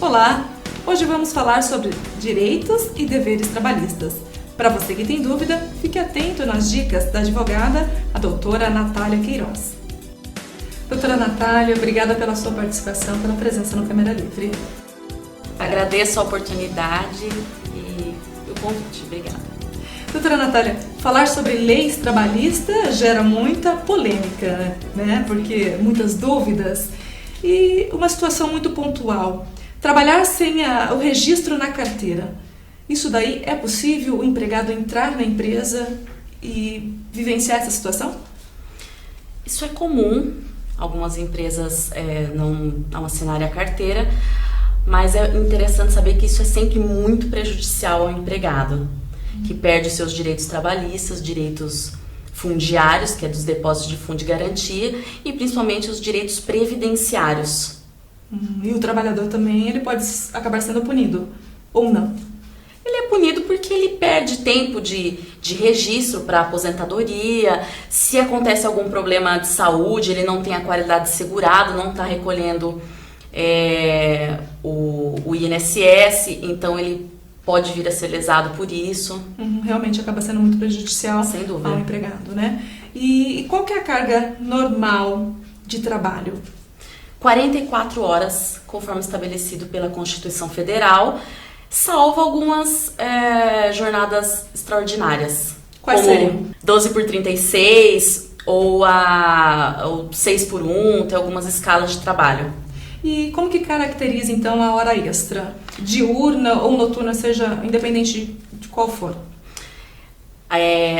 Olá! Hoje vamos falar sobre direitos e deveres trabalhistas. Para você que tem dúvida, fique atento nas dicas da advogada, a doutora Natália Queiroz. Doutora Natália, obrigada pela sua participação, pela presença no Câmera Livre. Agradeço a oportunidade e o convite. Obrigada. Doutora Natália, falar sobre leis trabalhistas gera muita polêmica, né? Porque muitas dúvidas e uma situação muito pontual. Trabalhar sem o registro na carteira. Isso daí é possível o empregado entrar na empresa e vivenciar essa situação? Isso é comum. Algumas empresas não assinarem a carteira, mas é interessante saber que isso é sempre muito prejudicial ao empregado, que perde seus direitos trabalhistas, direitos fundiários, que é dos depósitos de fundo de garantia, e principalmente os direitos previdenciários. E o trabalhador também, ele pode acabar sendo punido, ou não? Ele é punido porque ele perde tempo de registro para aposentadoria. Se acontece algum problema de saúde, ele não tem a qualidade segurada, não está recolhendo o INSS, então ele pode vir a ser lesado por isso. Realmente acaba sendo muito prejudicial Sem dúvida. ao empregado, né? E qual que é a carga normal de trabalho? 44 horas, conforme estabelecido pela Constituição Federal, salvo algumas jornadas extraordinárias. Quais como seriam? 12 por 36 ou 6 por 1, tem algumas escalas de trabalho. E como que caracteriza então a hora extra? Diurna ou noturna, seja independente de qual for?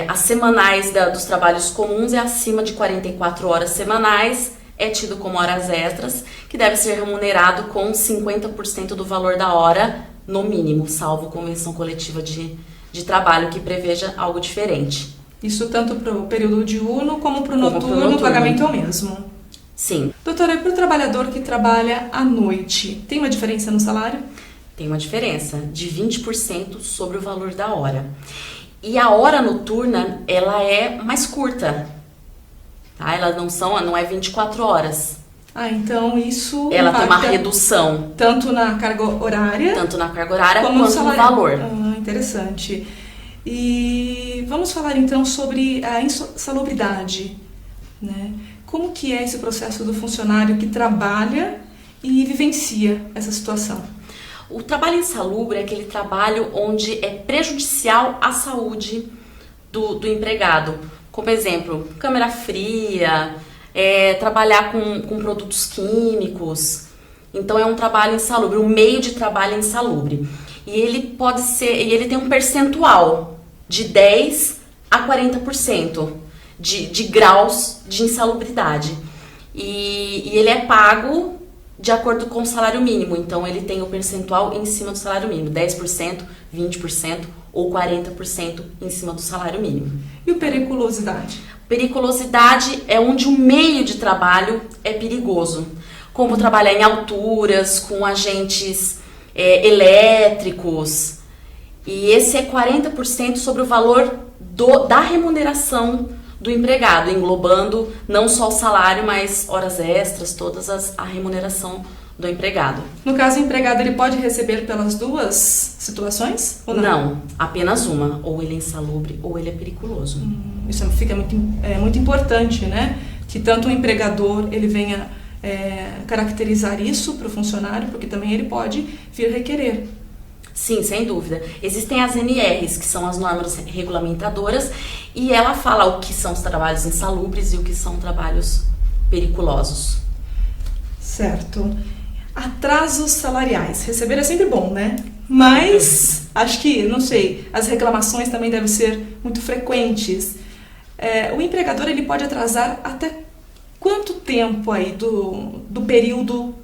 As semanais dos trabalhos comuns é acima de 44 horas semanais, é tido como horas extras, que deve ser remunerado com 50% do valor da hora, no mínimo, salvo convenção coletiva de trabalho que preveja algo diferente. Isso tanto para o período diurno como para o noturno, o pagamento é o mesmo? Sim. Doutora, e para o trabalhador que trabalha à noite, tem uma diferença no salário? Tem uma diferença de 20% sobre o valor da hora. E a hora noturna, ela é mais curta. Tá? Ela não é 24 horas. Então isso ela tem uma impacta redução. tanto na carga horária, Tanto na carga horária como quanto no valor. Interessante. E vamos falar então sobre a insalubridade, né? Como que é esse processo do funcionário que trabalha e vivencia essa situação? O trabalho insalubre é aquele trabalho onde é prejudicial à saúde do empregado. Como exemplo, câmera fria, trabalhar com produtos químicos. Então é um trabalho insalubre, um meio de trabalho insalubre. E ele tem um percentual de 10 a 40% de graus de insalubridade. E ele é pago de acordo com o salário mínimo. Então ele tem o percentual em cima do salário mínimo, 10%, 20% ou 40% em cima do salário mínimo. E o periculosidade? Periculosidade é onde o meio de trabalho é perigoso, como trabalhar em alturas, com agentes elétricos, e esse é 40% sobre o valor da remuneração do empregado, englobando não só o salário, mas horas extras, a remuneração do empregado. No caso, o empregado ele pode receber pelas duas situações? Ou não? Não, apenas uma, ou ele é insalubre ou ele é periculoso. Isso fica muito importante, né? Que tanto o empregador ele venha caracterizar isso para o funcionário, porque também ele pode vir requerer. Sim, sem dúvida. Existem as NRs, que são as normas regulamentadoras, e ela fala o que são os trabalhos insalubres e o que são trabalhos periculosos. Certo. Atrasos salariais. Receber é sempre bom, né? Mas acho que, não sei, as reclamações também devem ser muito frequentes. O empregador ele pode atrasar até quanto tempo aí do período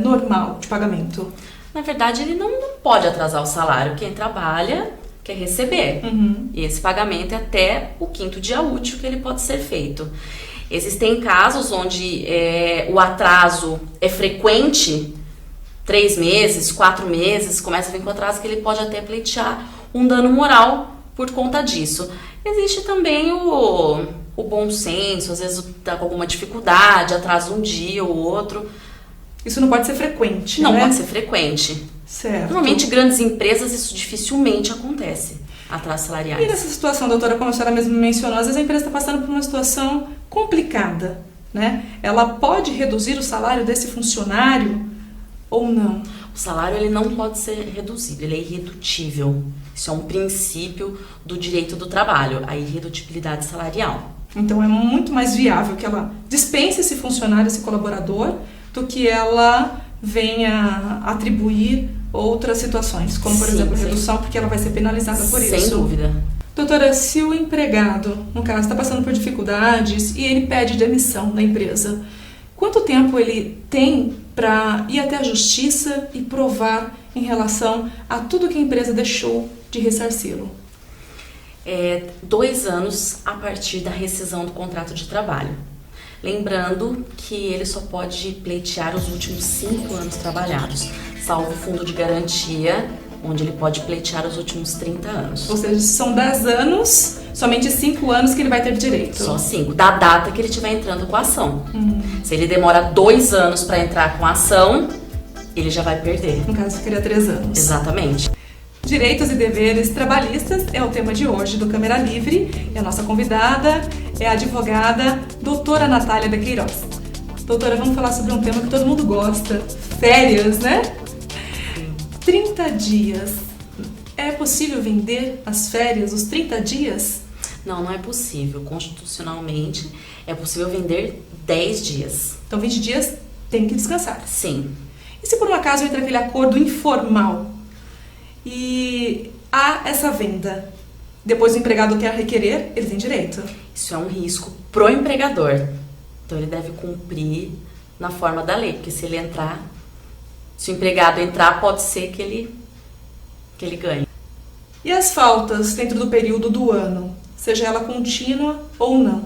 normal de pagamento? Na verdade, ele não pode atrasar o salário. Quem trabalha quer receber. E esse pagamento é até o 5º dia útil que ele pode ser feito. Existem casos onde o atraso é frequente, 3 meses, 4 meses, começa a vir com atraso que ele pode até pleitear um dano moral por conta disso. Existe também o bom senso, às vezes está com alguma dificuldade, atrasa um dia ou outro. Isso não pode ser frequente, Não né? pode ser frequente. Certo. Normalmente, grandes empresas, isso dificilmente acontece, atrasos E salariais. nessa situação, doutora, como a senhora mesmo mencionou, às vezes a empresa está passando por uma situação complicada, né? Ela pode reduzir o salário desse funcionário ou não? O salário ele não pode ser reduzido, ele é irredutível. Isso é um princípio do direito do trabalho, a irredutibilidade salarial. Então é muito mais viável que ela dispense esse funcionário, esse colaborador, do que ela venha atribuir outras situações, como por Sim, exemplo sim. redução, porque ela vai ser penalizada por isso. Sem dúvida. Doutora, se o empregado, no caso, está passando por dificuldades e ele pede demissão da empresa, quanto tempo ele tem para ir até a justiça e provar em relação a tudo que a empresa deixou de ressarci-lo? 2 anos a partir da rescisão do contrato de trabalho. Lembrando que ele só pode pleitear os últimos 5 anos trabalhados, salvo o fundo de garantia, onde ele pode pleitear os últimos 30 anos. Ou seja, são 10 anos, somente 5 anos que ele vai ter direito. Só 5, da data que ele estiver entrando com a ação. Se ele demora 2 anos para entrar com a ação, ele já vai perder. No caso, ficaria 3 anos. Exatamente. Direitos e deveres trabalhistas é o tema de hoje do Câmera Livre e a nossa convidada é a advogada doutora Natália de Queiroz. Doutora, vamos falar sobre um tema que todo mundo gosta, férias, né? 30 dias. É possível vender as férias, os 30 dias? Não, não é possível. Constitucionalmente, é possível vender 10 dias. Então 20 dias tem que descansar. Sim. E se por um acaso entra aquele acordo informal e há essa venda, depois o empregado quer requerer, ele tem direito? Isso é um risco pro empregador. Então ele deve cumprir na forma da lei, porque se o empregado entrar, pode ser que ele ganhe. E as faltas dentro do período do ano, seja ela contínua ou não?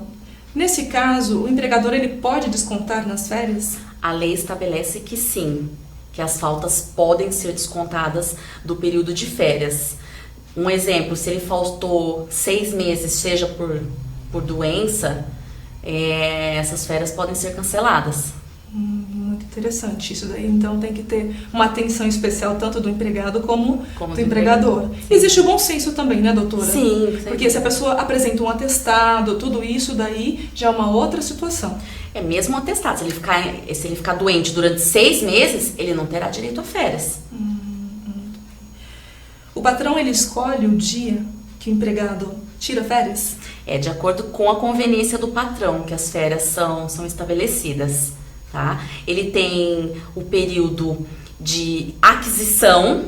Nesse caso, o empregador ele pode descontar nas férias? A lei estabelece que sim, que as faltas podem ser descontadas do período de férias. Um exemplo, se ele faltou 6 meses, seja por doença, essas férias podem ser canceladas. Muito interessante isso daí. Então tem que ter uma atenção especial tanto do empregado como do empregador. Existe o bom senso também, né, doutora? Sim. Porque se a pessoa apresenta um atestado, tudo isso daí já é uma outra situação. É mesmo um atestado. Se ele ficar doente durante 6 meses, ele não terá direito a férias. O patrão ele escolhe o dia que o empregado tira férias? É de acordo com a conveniência do patrão que as férias são estabelecidas. Tá? Ele tem o período de aquisição,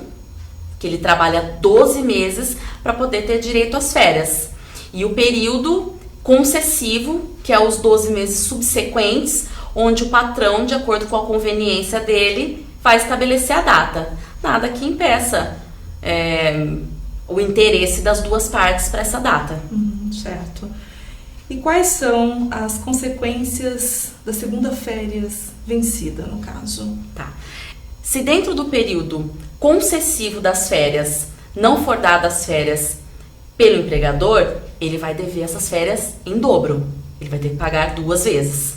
que ele trabalha 12 meses para poder ter direito às férias. E o período concessivo, que é os 12 meses subsequentes, onde o patrão, de acordo com a conveniência dele, vai estabelecer a data. Nada que impeça o interesse das duas partes para essa data. Certo. E quais são as consequências da segunda férias vencida, no caso? Tá. Se dentro do período concessivo das férias não for dadas férias pelo empregador, ele vai dever essas férias em dobro. Ele vai ter que pagar 2 vezes.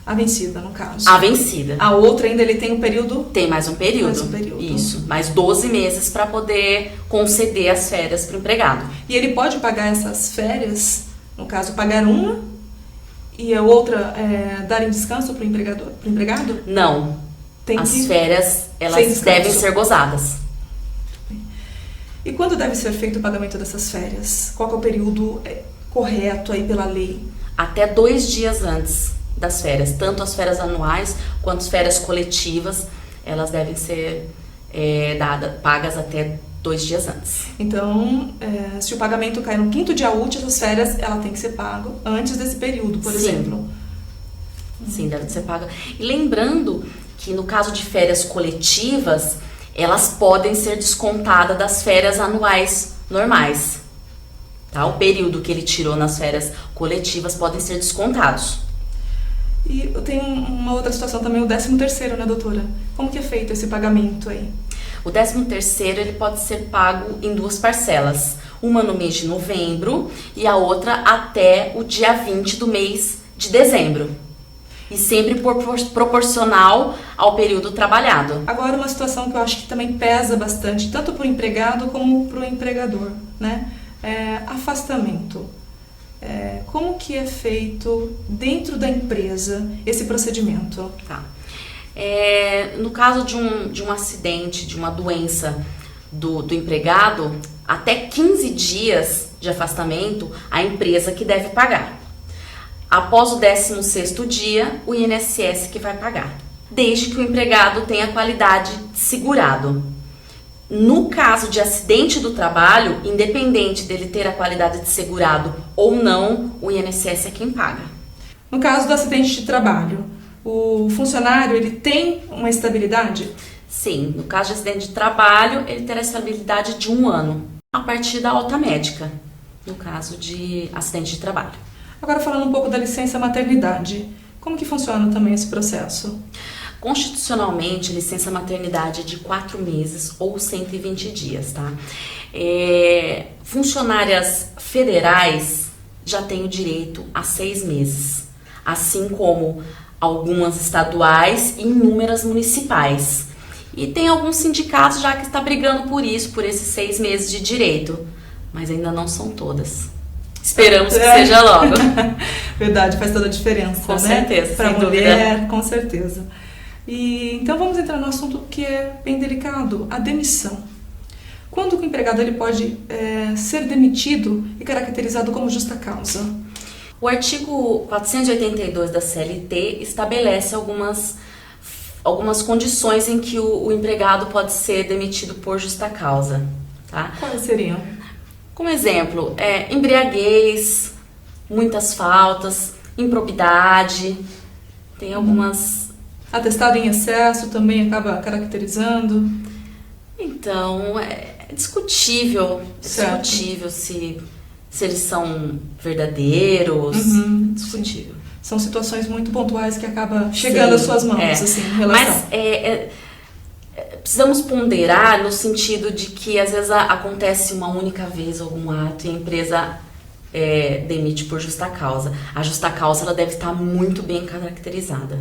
A vencida, no caso. A vencida. A outra ainda ele tem um período? Tem mais um período. Mais um período. Isso. Mais 12 meses para poder conceder as férias para o empregado. E ele pode pagar essas férias, no caso, pagar uma e a outra dar em descanso para o empregado? Não. As férias, elas devem ser gozadas. E quando deve ser feito o pagamento dessas férias? Qual é o período correto aí pela lei? Até 2 dias antes das férias. Tanto as férias anuais quanto as férias coletivas, elas devem ser pagas até 2 dias antes. Então, se o pagamento cai no 5º dia útil, essas férias, ela tem que ser pago antes desse período, por exemplo. Sim, deve ser paga. E lembrando que no caso de férias coletivas, elas podem ser descontadas das férias anuais normais. Tá? O período que ele tirou nas férias coletivas podem ser descontados. E eu tenho uma outra situação também, o 13º, né, doutora? Como que é feito esse pagamento aí? O 13º, ele pode ser pago em 2 parcelas. Uma no mês de novembro e a outra até o dia 20 do mês de dezembro. e sempre proporcional ao período trabalhado. Agora, uma situação que eu acho que também pesa bastante, tanto para o empregado como para o empregador, né? Afastamento. Como que é feito dentro da empresa esse procedimento? Tá. No caso de um acidente, de uma doença do empregado, até 15 dias de afastamento, a empresa que deve pagar. Após o 16º dia, o INSS que vai pagar, desde que o empregado tenha qualidade de segurado. No caso de acidente do trabalho, independente dele ter a qualidade de segurado ou não, o INSS é quem paga. No caso do acidente de trabalho, o funcionário ele tem uma estabilidade? Sim, no caso de acidente de trabalho, ele terá estabilidade de 1 ano, a partir da alta médica, no caso de acidente de trabalho. Agora falando um pouco da licença maternidade, como que funciona também esse processo? Constitucionalmente, licença maternidade é de 4 meses ou 120 dias, tá? Funcionárias federais já têm o direito a 6 meses, assim como algumas estaduais e inúmeras municipais. E tem alguns sindicatos já que estão brigando por isso, por esses 6 meses de direito, mas ainda não são todas. Esperamos que seja logo. Verdade, faz toda a diferença, com né? certeza, para a sem mulher, dúvida. com certeza. E então vamos entrar no assunto que é bem delicado, a demissão. Quando o empregado ele pode ser demitido e caracterizado como justa causa? O artigo 482 da CLT estabelece algumas condições em que o empregado pode ser demitido por justa causa, tá? Quais seriam? Como exemplo, embriaguez, muitas faltas, improbidade, tem algumas... Atestado em excesso também acaba caracterizando? Então, é discutível se eles são verdadeiros, discutível. São situações muito pontuais que acabam chegando às suas mãos, assim, em relação. Mas precisamos ponderar no sentido de que às vezes acontece uma única vez algum ato e a empresa demite por justa causa. A justa causa ela deve estar muito bem caracterizada.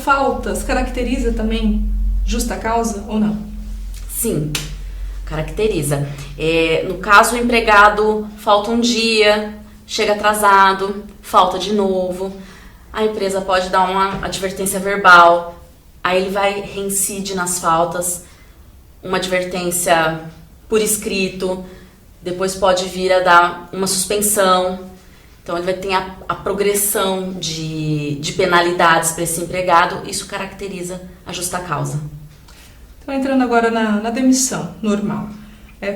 Faltas caracteriza também justa causa ou não? Sim, caracteriza. No caso, o empregado falta um dia, chega atrasado, falta de novo, a empresa pode dar uma advertência verbal, aí ele vai reincide nas faltas, uma advertência por escrito, depois pode vir a dar uma suspensão. Então, ele vai ter a progressão de penalidades para esse empregado, isso caracteriza a justa causa. Então, entrando agora na demissão normal,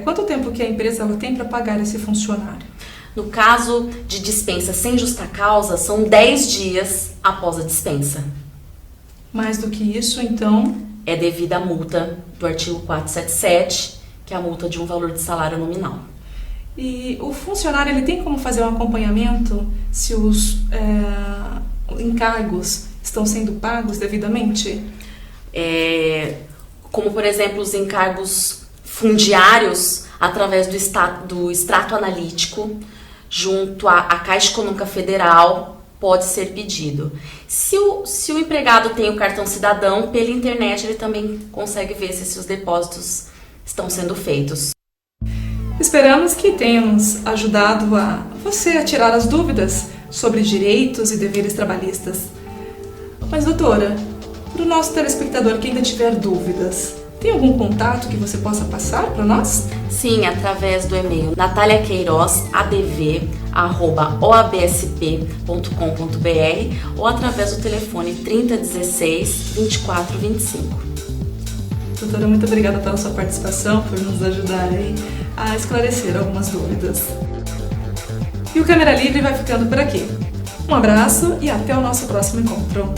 quanto tempo que a empresa ela tem para pagar esse funcionário? No caso de dispensa sem justa causa, são 10 dias após a dispensa. Mais do que isso, então? É devida a multa do artigo 477, que é a multa de um valor de salário nominal. E o funcionário ele tem como fazer um acompanhamento se os encargos estão sendo pagos devidamente? Como, por exemplo, os encargos fundiários, através do extrato analítico, junto à Caixa Econômica Federal, pode ser pedido. Se o empregado tem o cartão cidadão, pela internet ele também consegue ver se os depósitos estão sendo feitos. Esperamos que tenhamos ajudado você a tirar as dúvidas sobre direitos e deveres trabalhistas. Mas, doutora, para o nosso telespectador que ainda tiver dúvidas, tem algum contato que você possa passar para nós? Sim, através do e-mail nataliaqueiroz.adv@obsp.com.br ou através do telefone 3016 2425. Doutora, muito obrigada pela sua participação, por nos ajudar aí a esclarecer algumas dúvidas. E o Câmera Livre vai ficando por aqui. Um abraço e até o nosso próximo encontro.